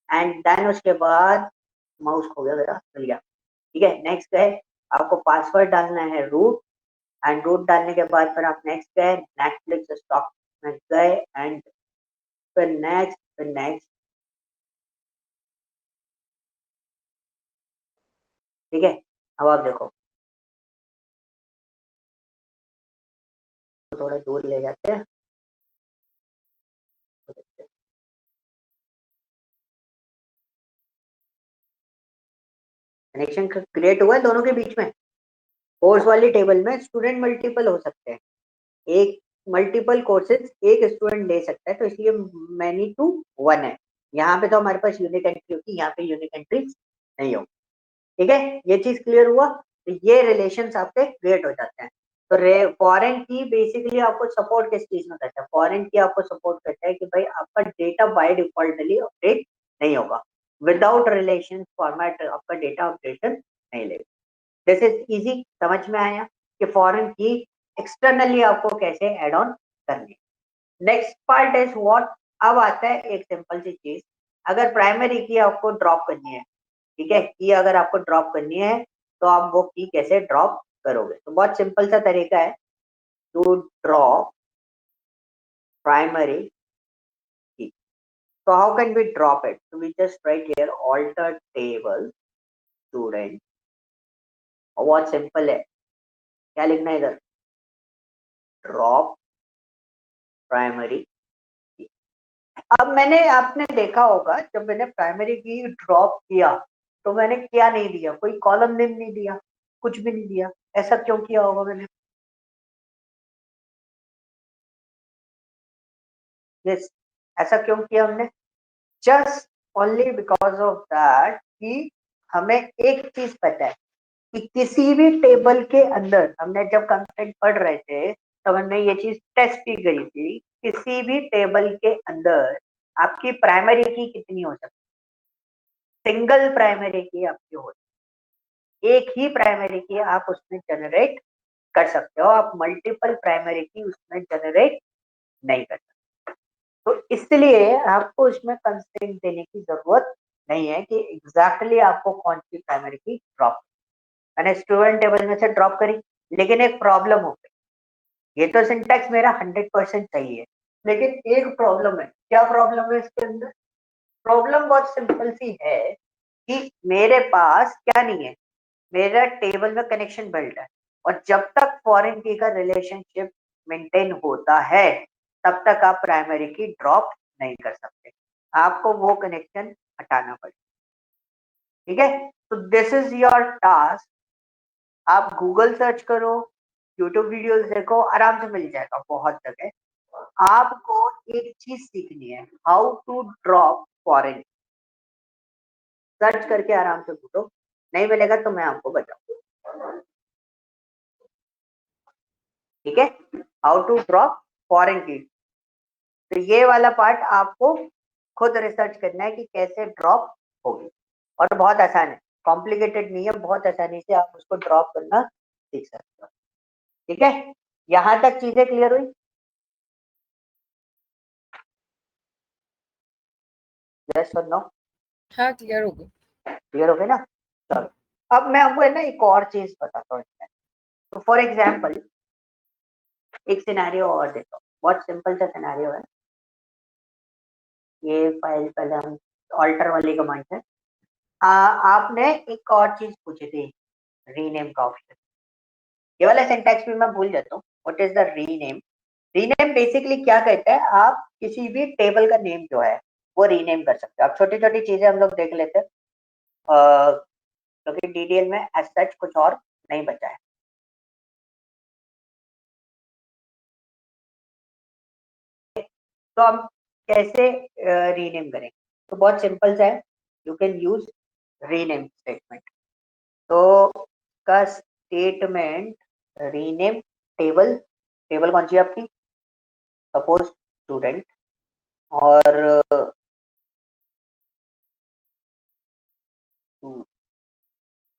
एंड देन उसके बाद माउस खो गया मेरा, चल गया। ठीक है, नेक्स्ट गए, आपको पासवर्ड डालना है रूट, एंड रूट डालने के बाद फिर आप नेक्स्ट गए, नेटफ्लिक्स स्टॉक में गए, एंड फिर नेक्स्ट, फिर नेक्स्ट। ठीक है, अब आप देखो, तो थोड़ा दूर ले जाते हैं। कनेक्शन क्रिएट हुआ है दोनों के बीच में। कोर्स वाली टेबल में स्टूडेंट मल्टीपल हो सकते हैं, एक मल्टीपल कोर्सेज एक स्टूडेंट ले सकता है, तो इसलिए मैनी टू वन है। यहाँ पे तो हमारे पास यूनिक एंट्री होती, यहाँ पे यूनिक एंट्री नहीं हो। ठीक है, ये चीज क्लियर हुआ? तो ये रिलेशंस आपके क्रिएट हो जाते हैं। तो फॉरेन की बेसिकली आपको सपोर्ट किस चीज में करता है? फॉरेन की आपको सपोर्ट करता है कि भाई आपका डेटा बाय डिफॉल्टली अपडेट नहीं होगा, विदाउट रिलेशन फॉर्मेट आपका डेटा अपडेशन नहीं लेगा। दिस इज इजी, समझ में आया कि फॉरेन की एक्सटर्नली आपको कैसे एड ऑन करनी। Next part is what. अब आता है एक सिंपल सी चीज, अगर प्राइमरी की आपको ड्रॉप करनी है, ठीक है, की अगर आपको ड्रॉप करनी है, तो आप वो की कैसे ड्रॉप करोगे? तो बहुत सिंपल सा तरीका है टू ड्रॉप प्राइमरी की। So how can we drop it? So we just write here alter table student, और बहुत सिंपल है, क्या लिखना है इधर? Drop primary. अब मैंने, आपने देखा होगा जब मैंने प्राइमरी की ड्रॉप किया तो मैंने क्या नहीं दिया, कोई कॉलम नेम नहीं दिया, कुछ भी नहीं दिया। ऐसा क्यों किया होगा मैंने? यस, ऐसा क्यों किया हमने? Just only because of that कि हमें एक चीज पता है कि किसी भी टेबल के अंदर, हमने जब कंसेंट पढ़ रहे थे तब हमने ये चीज टेस्ट भी करी थी, किसी भी टेबल के अंदर आपकी प्राइमरी की कितनी हो सकती? सिंगल प्राइमरी की आपकी हो, एक ही प्राइमरी की आप उसमें जनरेट कर सकते हो, आप मल्टीपल प्राइमरी की उसमें जनरेट नहीं कर सकते। तो इसलिए आपको उसमें कंस्ट्रेंट देने की जरूरत नहीं है कि एग्जैक्टली आपको कौन सी प्राइमरी की ड्रॉप। मैंने स्टूडेंट टेबल में से ड्रॉप करी, लेकिन एक प्रॉब्लम हो गई। ये तो सिंटैक्स मेरा 100% सही है, लेकिन एक प्रॉब्लम है। क्या प्रॉब्लम है इसके अंदर? प्रॉब्लम बहुत सिंपल सी है कि मेरे पास क्या नहीं है, मेरा टेबल में कनेक्शन बिल्ट है, और जब तक फॉरेन की का रिलेशनशिप मेंटेन होता है तब तक आप प्राइमरी की ड्रॉप नहीं कर सकते, आपको वो कनेक्शन हटाना पड़ेगा। ठीक है, तो दिस इज योर टास्क। आप गूगल सर्च करो, यूट्यूब वीडियोस देखो, आराम से मिल जाएगा बहुत जगह। आपको एक चीज सीखनी है, how to drop foreign. Search करके आराम से ढूंढो, नहीं मिलेगा तो मैं आपको बताऊंगा। ठीक है, how to drop foreign key. तो ये वाला पार्ट आपको खुद रिसर्च करना है कि कैसे ड्रॉप होगी, और बहुत आसान है, कॉम्प्लिकेटेड नहीं है, बहुत आसानी से आप उसको ड्रॉप करना सीख सकते हो। ठीक है, यहां तक चीजें क्लियर हुई? यस और नो? हाँ, क्लियर हो गई। क्लियर हो गई ना? चलो, अब मैं आपको है ना एक और चीज बताता हूँ इसमें। तो फॉर एग्जाम्पल एक सिनेरियो और देता हूँ, बहुत सिंपल सा सिनेरियो है। ये फाइल पहले हम ऑल्टर वाली कमांड है। आपने एक और चीज पूछी थी, रीनेम का ऑप्शन। ये वाला सिंटैक्स भी मैं भूल जाता हूँ, what is the rename. Rename basically क्या कहता है, आप किसी भी टेबल का नेम जो है वो रीनेम कर सकते हो। आप छोटी छोटी चीजें हम लोग देख लेते हैं, क्योंकि डीडीएल में एज सच कुछ और नहीं बचा है। तो हम कैसे रीनेम करें? तो बहुत सिंपल सा है, you can use rename statement. तो का स्टेटमेंट रीनेम टेबल, टेबल कौन सी है आपकी? सपोज स्टूडेंट, और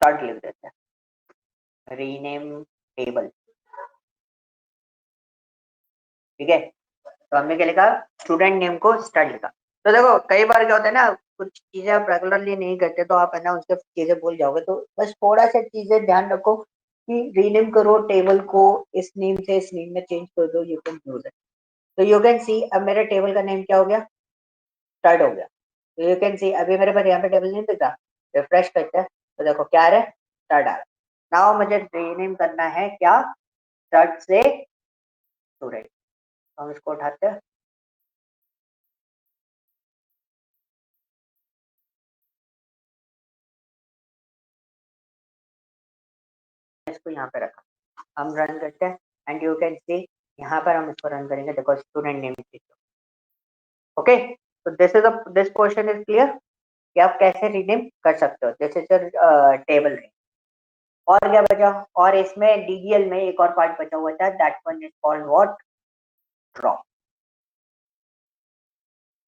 स्टार्ट लिख देते हैं, रीनेम टेबल। ठीक है, तो हमने क्या लिखा? स्टूडेंट नेम को स्टार्ट लिखा। तो देखो कई बार क्या होता है ना, कुछ चीजें आप रेगुलरली नहीं करते तो आप है ना उसके चीजें भूल जाओगे। तो बस थोड़ा सा चीजें ध्यान रखो कि रीनेम करो टेबल को, इस नेम से इस नेम में चेंज कर दो, यू कैन यूज इट। तो यू कैन सी अब मेरे टेबल का नेम क्या हो गया? स्टार्ट हो गया। तो यू कैन सी अभी मेरे पास यहाँ पे टेबल नहीं दिख रहा, रिफ्रेश करते हैं तो देखो क्या आ रहा है? स्टार्ट आ रहा है। नाउ मुझे रीनेम करना है क्या? स्टार्ट से स्टूडेंट। हम इसको उठाते हैं, इसको यहाँ पे रखा, हम रन करते हैं एंड यू कैन सी यहाँ पर हम इसको रन करेंगे। देखो स्टूडेंट नेम। ओके, तो दिस क्वेश्चन इज क्लियर कि आप कैसे रीनेम कर सकते हो। This is your table name. और क्या बचा? और इसमें डीडीएल में एक और पार्ट बचा हुआ था, that one is called what? Drop.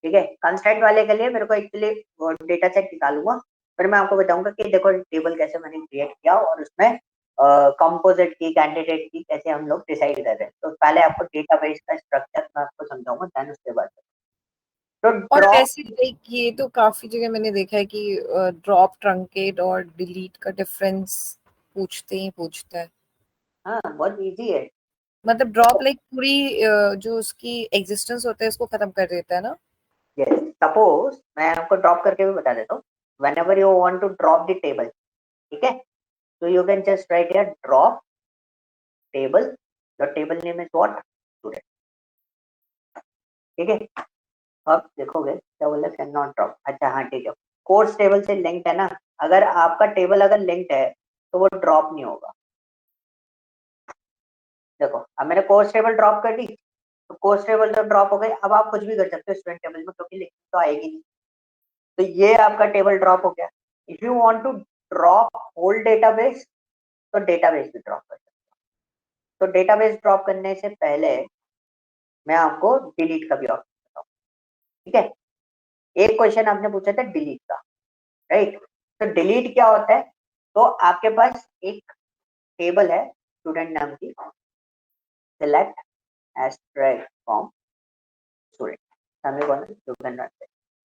ठीक है, कंस्ट्रेंट वाले के लिए मेरे को एक्चुअली डेटा सेट निकालूंगा, फिर मैं आपको बताऊंगा कि देखो टेबल कैसे मैंने क्रिएट किया और उसमें कंपोजिट की, कैंडिडेट की कैसे हम लोग डिसाइड कर रहे हैं। तो पहले आपको डेटाबेस का स्ट्रक्चर मैं आपको समझाऊंगा, देन उसके बाद तो और ड्रॉप। वैसे लाइक ये तो काफी जगह मैंने देखा है कि ड्रॉप, ट्रंकेट और डिलीट का डिफरेंस पूछता है। हाँ, बहुत इजी है। मतलब ड्रॉप लाइक पूरी जो उसकी एग्जिस्टेंस होता है उसको खत्म कर देता है ना। यस, सपोज मैं आपको ड्रॉप करके भी बता देता हूँ। whenever you want to drop the table, ठीक है, so you can just write here drop table, your table name is what? Student। ठीक है, अब देखोगे क्या बोला? Can not drop. अच्छा हाँ ठीक है, कोर्स टेबल से लिंक्ड है ना, अगर आपका टेबल अगर लिंक्ड है तो वो ड्रॉप नहीं होगा। देखो अब मैंने कोर्स टेबल ड्रॉप कर दी, तो कोर्स टेबल जब ड्रॉप हो गई, अब आप कुछ भी कर सकते हो स्टूडेंट टेबल में, क्योंकि लिंक तो आएगी नहीं। तो ये आपका टेबल ड्रॉप हो गया। If you want to drop whole database, तो डेटाबेस भी ड्रॉप कर सकते हो। तो डेटाबेस ड्रॉप करने से पहले मैं आपको डिलीट का भी ऑप्शन बताऊँ। ठीक है, एक क्वेश्चन आपने पूछा था डिलीट का, राइट? तो डिलीट क्या होता है? तो आपके पास एक टेबल है स्टूडेंट नाम की, सिलेक्ट एस्ट्रैक्ट फ्रॉम स्टूडेंट,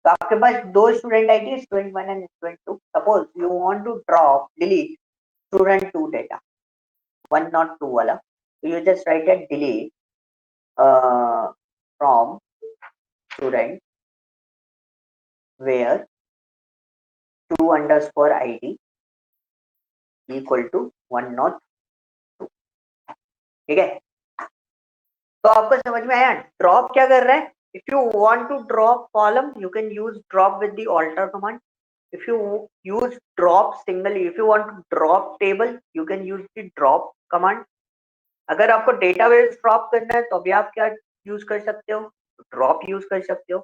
तो आपके पास दो student ID, student 1 and student 2। Suppose you want to drop delete student 2 data, 1 not 2 वाला, तो you just write at delete from student where 2 underscore id equal to 1 not 2। ठीक है, तो आपको समझ में आया ड्रॉप क्या कर रहा है? If you want to drop column, you can use drop with the alter command. if you use drop singly, if you want to drop table, you can use the drop command। अगर आपको database drop करना है तो भी आप क्या use कर सकते हो? ड्रॉप यूज कर सकते हो।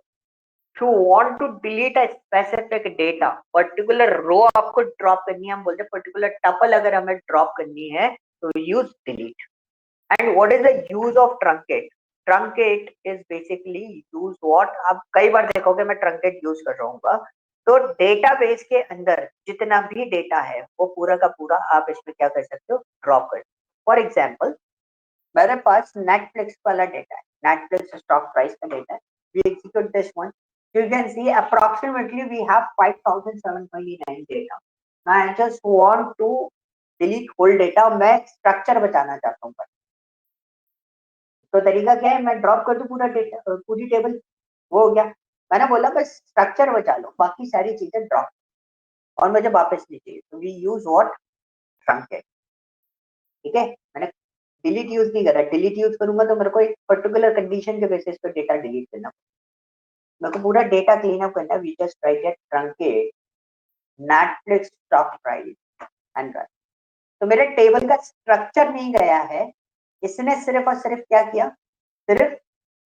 if you want to delete a specific data, particular row आपको ड्रॉप करनी है, हम बोलते हैं पर्टिकुलर टपल अगर हमें ड्रॉप करनी है तो use delete. And what is the use of truncate? Truncate is basically use what, आप कई बार देखोगे मैं ट्रंकेट यूज कर रहा हूँ। तो डेटाबेस के अंदर जितना भी डेटा है वो पूरा का पूरा आप इसमें क्या कर सकते हो? ड्रॉप कर। फॉर एग्जाम्पल मेरे पास नेटफ्लिक्स वाला डेटा है, नेटफ्लिक्स स्टॉक प्राइस का डेटा है। We execute this one, you can see approximately we have 5729 data। I just want to delete whole data, मैं स्ट्रक्चर बचाना चाहता हूँ। तो तरीका क्या है? मैं ड्रॉप कर दूं पूरा डेटा, पूरी टेबल, वो हो गया। मैंने बोला बस स्ट्रक्चर बचा लो, बाकी सारी चीजें ड्रॉप और मुझे वापस नहीं चाहिए। तो वी यूज व्हाट? ट्रंकेट। ठीक है, मैंने डिलीट यूज नहीं करा। डिलीट यूज करूंगा तो मेरे को एक पर्टिकुलर कंडीशन के बेसिस पे डेटा डिलीट करना, मेरे को पूरा डेटा क्लीन अप करना। We just write at truncate Netflix stock price and run. तो मेरे टेबल का स्ट्रक्चर नहीं गया है, इसने सिर्फ और सिर्फ क्या किया? सिर्फ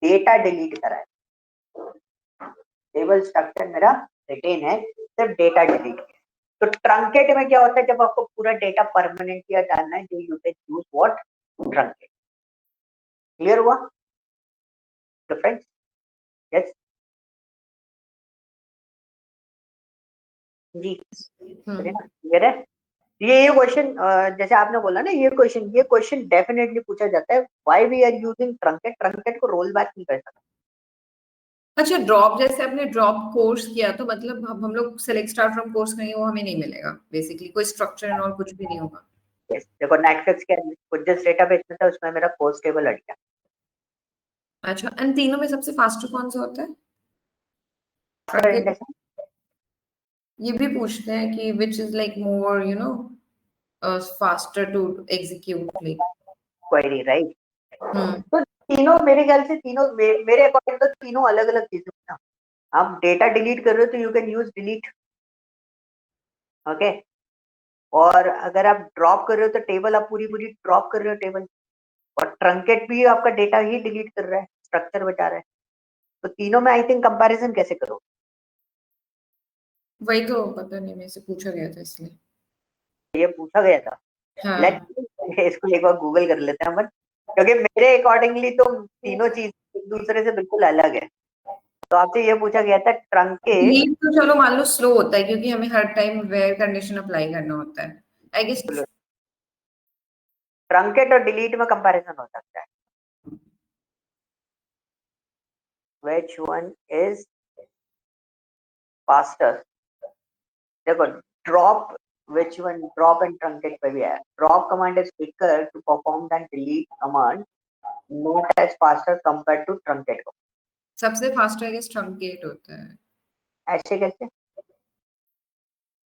डेटा डिलीट करा है। टेबल स्ट्रक्चर मेरा रिटेन है, सिर्फ डेटा डिलीट। तो ट्रंकेट में क्या होता है, जब आपको पूरा डेटा परमानेंटली हटाना है, you can use what, truncate. Clear हुआ डिफरेंस? यस जी, क्लियर है। ये क्वेश्चन जैसे आपने बोला ना, ये क्वेश्चन डेफिनेटली पूछा जाता है, why we are using truncate. Truncate को रोल बैक नहीं कर सकते। अच्छा, ड्रॉप जैसे आपने ड्रॉप कोर्स किया तो मतलब हम लोग सेलेक्ट स्टार्ट फ्रॉम कोर्स करेंगे वो हमें नहीं मिलेगा, बेसिकली कोई स्ट्रक्चर एंड और कुछ भी नहीं होगा। यस, देखो नेटफ्लिक्स के कुछ जिस डेटाबेस में था उसमें मेरा कोर्स टेबल हट गया। अच्छा, एंड तीनों में सबसे फास्टर कौन सा होता है? After truncate. इंडेक्स ये भी पूछते हैं कि which is like more faster to execute like. Query, right. Hmm. तो तीनों मेरे ख्याल से तीनों मेरे अकॉर्डिंग तो तीनों अलग अलग चीजें हैं ना। आप डेटा डिलीट कर रहे हो तो you can use delete, okay. और अगर आप ड्रॉप कर रहे हो तो टेबल आप पूरी पूरी ड्रॉप कर रहे हो टेबल। और ट्रंकेट भी आपका डेटा ही डिलीट कर रहा है, स्ट्रक्चर बचा रहा है। तो तीनों में आई थिंक कंपैरिजन कैसे करो? वही तो पता नहीं, मेरे से पूछा गया था इसलिए। ये पूछा गया था। हाँ। लेट्स इसको एक बार गूगल कर लेते हैं अपन, क्योंकि मेरे अकॉर्डिंगली तो तीनों चीज एक दूसरे से बिल्कुल अलग है। तो आपसे ये पूछा गया था ट्रंकेट। डिलीट तो चलो मान लो स्लो होता है क्योंकि हमें हर टाइम वेयर कंडीशन अप्लाई करना होता है, आई गेस। ट्रंकेट और डिलीट में कंपैरिजन हो सकता है। Which one is faster? देखो drop, which one drop and truncate पे भी है। Drop command is quicker to perform than delete command, not as faster compare to truncate. सबसे फास्ट आई गेस ट्रंकेट होता है। ऐसे कैसे?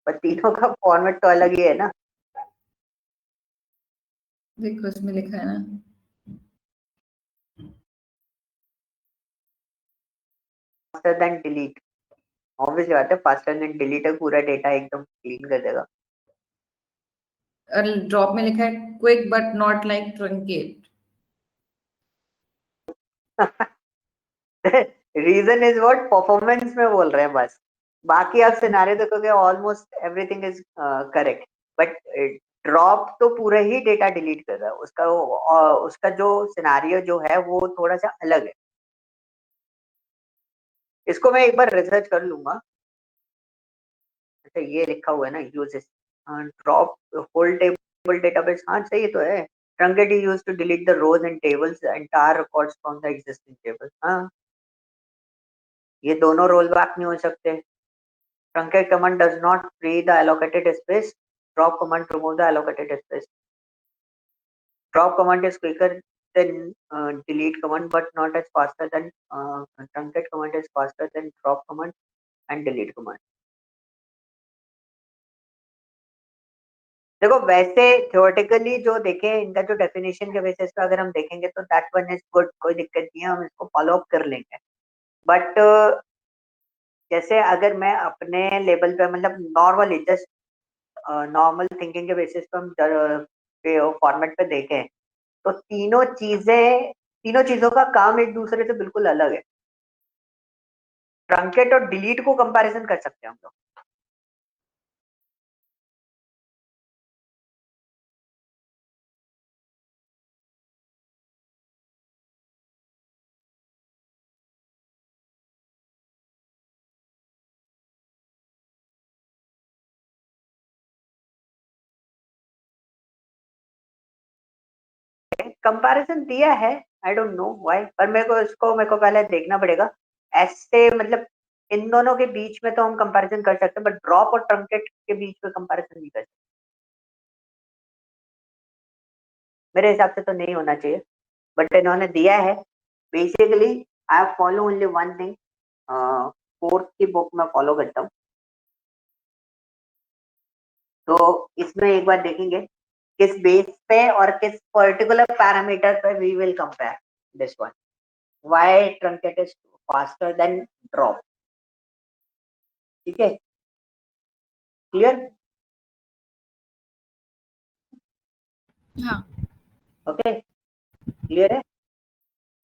पर तीनों का फॉर्मेट तो अलग ही है ना। देखो इसमें लिखा है ना। फास्टर देन डिलीट, ऑब्वियसली बात है, फास्टर देन डिलीट है, पूरा डेटा एकदम क्लीन कर देगा। और ड्रॉप में लिखा है quick but not like truncate. Reason is what, performance में बोल रहे हैं बस। बाकी आप सिनारियो देखोगे almost everything is correct, but drop तो पूरा ही डेटा डिलीट कर रहा है। उसका जो सिनारियो जो है वो थोड़ा सा अलग है। इसको मैं एक बार रिसर्च कर लूंगा। अच्छा ये लिखा हुआ है ना, uses drop whole table database, हाँ सही तो है। Truncate is used to delete the rows and tables entire records from the existing table. हाँ, ये दोनों रोल बैक नहीं हो सकते। Truncate command does not free the allocated space. Drop command remove the allocated space. Drop command is quicker than delete command, but not as faster than truncate command is faster than drop command and delete command. देखो वैसे theoretically जो देखें, इनका जो definition के basis पे अगर हम देखेंगे तो दैट वन इज गुड, कोई दिक्कत नहीं है, हम इसको फॉलो अप कर लेंगे। बट जैसे अगर मैं अपने लेवल पे मतलब नॉर्मली जस्ट नॉर्मल थिंकिंग के बेसिस पे हम फॉर्मेट पे देखें तो तीनों चीजों का काम एक दूसरे से बिल्कुल अलग है। ट्रंकेट और डिलीट को कंपैरिजन कर सकते हैं हम लोग। कंपैरिजन दिया है, आई डोंट नो व्हाई, पर मेरे को पहले देखना पड़ेगा। ऐसे मतलब इन दोनों के बीच में तो हम कंपैरिजन कर सकते हैं, बट ड्रॉप और ट्रंकेट के बीच में कंपैरिजन नहीं कर सकते। मेरे हिसाब से तो नहीं होना चाहिए, बट इन्होंने दिया है। Basically I follow only one thing, fourth की बुक में फॉलो करता हूँ। तो इसमें एक बार देखेंगे किस बेस पे और किस पर्टिकुलर पैरामीटर पे we will compare this one, why truncate is faster than drop. ठीक है, क्लियर? हाँ। ओके, क्लियर है।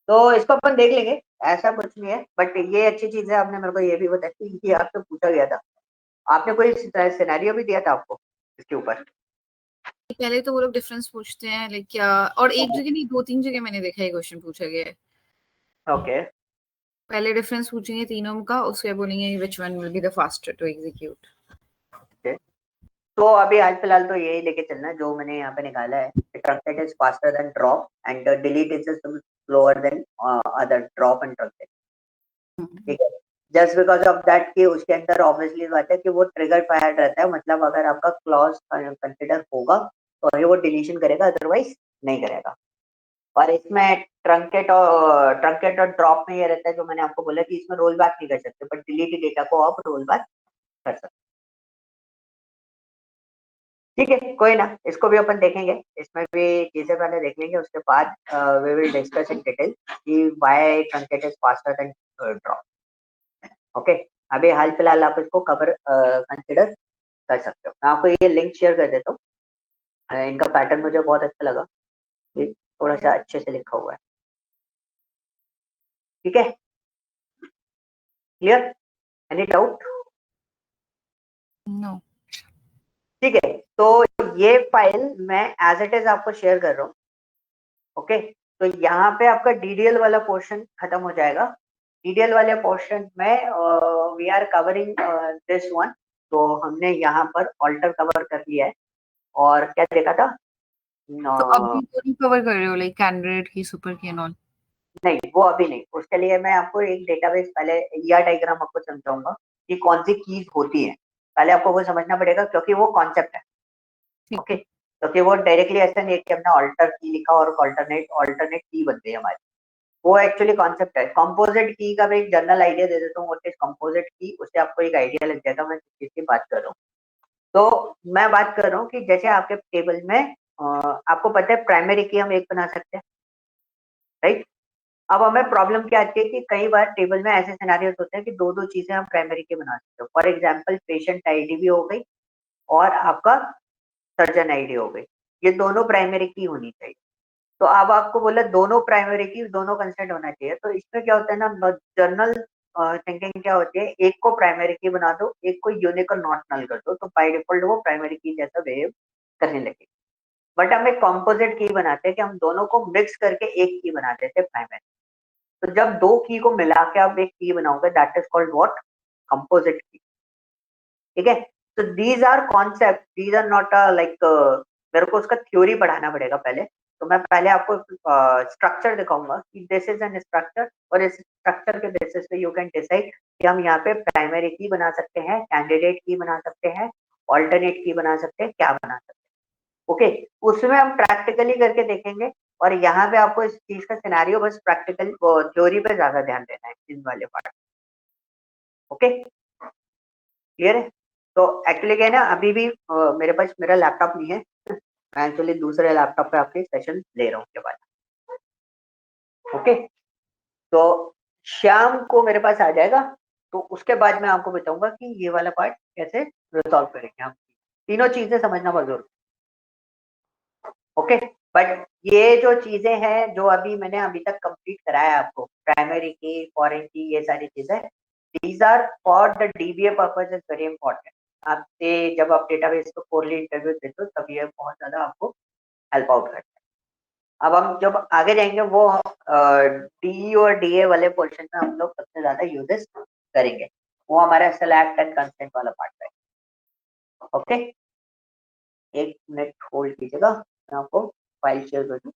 तो इसको अपन देख लेंगे। ऐसा कुछ नहीं है, बट ये अच्छी चीज है, आपने मेरे को ये भी बताया कि ये आपसे पूछा गया था। आपने कोई सिनेरियो भी दिया था आपको इसके ऊपर? पहले तो वो लोग डिफरेंस पूछते हैं लाइक क्या, और एक जगह नहीं, 2-3 जगह मैंने देखा है क्वेश्चन पूछा गया है। ओके। पहले डिफरेंस पूछेंगे तीनों का, उसके बोलेंगे which one will be the faster to execute. तो अभी हाल फिलहाल तो यही लेके चलना है जो मैंने यहाँ पे निकाला है। Truncate is faster than drop and delete is slower then other drop and truncate. ठीक है, जस्ट बिकॉज ऑफ दैट कि उसके अंदर ऑब्वियसली बात है कि वो ट्रिगर फायर रहता है, मतलब अगर आपका क्लॉज कंसिडर होगा तो ही वो डिलीशन करेगा, अदरवाइज नहीं करेगा। और इसमें ट्रंकेट और ड्रॉप में ये रहता है जो मैंने आपको बोला कि इसमें रोल बैक नहीं कर सकते, बट डिलीट डेटा को आप रोल बैक कर सकते। ठीक है, कोई ना, इसको भी अपन देखेंगे, इसमें भी चीजें पहले देख लेंगे, उसके बाद we will discuss in detail कि why truncate is faster than drop. Okay, अभी हाल फिलहाल आप इसको कवर कंसिडर कर सकते हो। मैं आपको ये लिंक शेयर कर देता हूँ, इनका पैटर्न मुझे बहुत अच्छा लगा, ये थोड़ा सा अच्छे से लिखा हुआ है। ठीक है, क्लियर, एनी डाउट? नो। ठीक है, तो ये फाइल मैं एज इट इज आपको शेयर कर रहा हूँ। ओके, तो यहाँ पे आपका डीडीएल वाला पोर्शन खत्म हो जाएगा। डीडीएल वाले पोर्शन में we are covering this one. तो हमने यहाँ पर ऑल्टर कवर कर लिया है, और क्या देखा था? तो अभी तो नहीं कवर कर रहे हो लाइक कैंडिडेट की, सुपर की एंड ऑल? नहीं, वो अभी नहीं, उसके लिए मैं आपको एक डेटाबेस पहले ईआर डायग्राम आपको समझाऊंगा कि कौन सी कीज होती है। पहले आपको वो समझना पड़ेगा क्योंकि वो कॉन्सेप्ट है। ठीक ओके, है। क्योंकि वो डायरेक्टली ऐसा नहीं है कि हमने ऑल्टर की लिखा और ऑल्टरनेट की बन गई हमारी। वो एक्चुअली कॉन्सेप्ट है। कंपोजिट की का मैं एक जनरल आइडिया दे देता हूँ, व्हाट इज कंपोजिट की, उससे आपको एक आइडिया लग जाएगा मैं किस चीज की बात कर रहा हूँ। तो मैं बात कर रहा हूँ कि जैसे आपके टेबल में आपको पता है प्राइमरी की हम एक बना सकते हैं, राइट? अब हमें प्रॉब्लम क्या आती है कि कई बार टेबल में ऐसे सिनेरियोस होते हैं कि दो दो चीजें हम प्राइमरी की बना सकते हो। फॉर एग्जाम्पल पेशेंट आईडी भी हो गई और आपका सर्जन आईडी हो गई, ये दोनों प्राइमरी की होनी चाहिए। तो अब आपको बोला दोनों प्राइमरी की, दोनों कंसेंट होना चाहिए, तो इसमें क्या होता है ना, जर्नल थिंकिंग क्या होती है, एक को प्राइमरी की बना दो, एक को यूनिक और नॉट नल कर दो, तो बाय डिफॉल्ट वो प्राइमरी की जैसा बिहेव करने लगे। बट हम एक कॉम्पोजिट की बनाते हैं कि हम दोनों को मिक्स करके एक की बना देते हैं प्राइमरी। तो जब दो की को मिला के आप एक की बनाओगे, that is called what? Composite key. ठीक है, तो these are concept, these are not like, मेरे को उसका थ्योरी पढ़ाना पड़ेगा पहले। तो मैं पहले आपको स्ट्रक्चर दिखाऊंगा कि दिस इज एन स्ट्रक्चर, और इस स्ट्रक्चर के बेसिस पे यू कैन डिसाइड कि हम यहाँ पे प्राइमरी की बना सकते हैं, कैंडिडेट की बना सकते हैं, ऑल्टरनेट की बना सकते हैं, क्या बना सकते हैं। ओके, उसमें हम प्रैक्टिकली करके देखेंगे, और यहाँ पे आपको इस चीज का सिनेरियो बस प्रैक्टिकल थ्योरी पे ज्यादा ध्यान देना है इन वाले पार्ट। ओके, क्लियर है? तो एक्चुअली क्या है ना, अभी भी मेरे पास मेरा लैपटॉप नहीं है, मैं एक्चुअली दूसरे लैपटॉप पे आपके सेशन ले रहा हूँ के बाद। ओके, तो शाम को मेरे पास आ जाएगा, तो उसके बाद मैं आपको बताऊंगा कि ये वाला पार्ट कैसे रिजॉल्व करेंगे हम। तीनों चीजें समझना बहुत जरूरी। ओके, बट ये जो चीजें हैं जो अभी मैंने अभी तक कंप्लीट कराया आपको, प्राइमरी की, फॉरेन की, ये सारी चीजें, these are for the DBA purpose, is very important. आपसे जब आप डेटाबेस को फोरली इंटरव्यू देते हो तब ये बहुत ज्यादा आपको हेल्प आउट करता है। अब हम जब आगे जाएंगे वो डी और डीए वाले पोर्शन में हम लोग सबसे ज्यादा यूजेस करेंगे, वो हमारा सेलेक्ट एंड कंसेंट वाला पार्ट है। ओके, एक मिनट होल्ड कीजिएगा, मैं आपको फाइल शेयर कर दूं।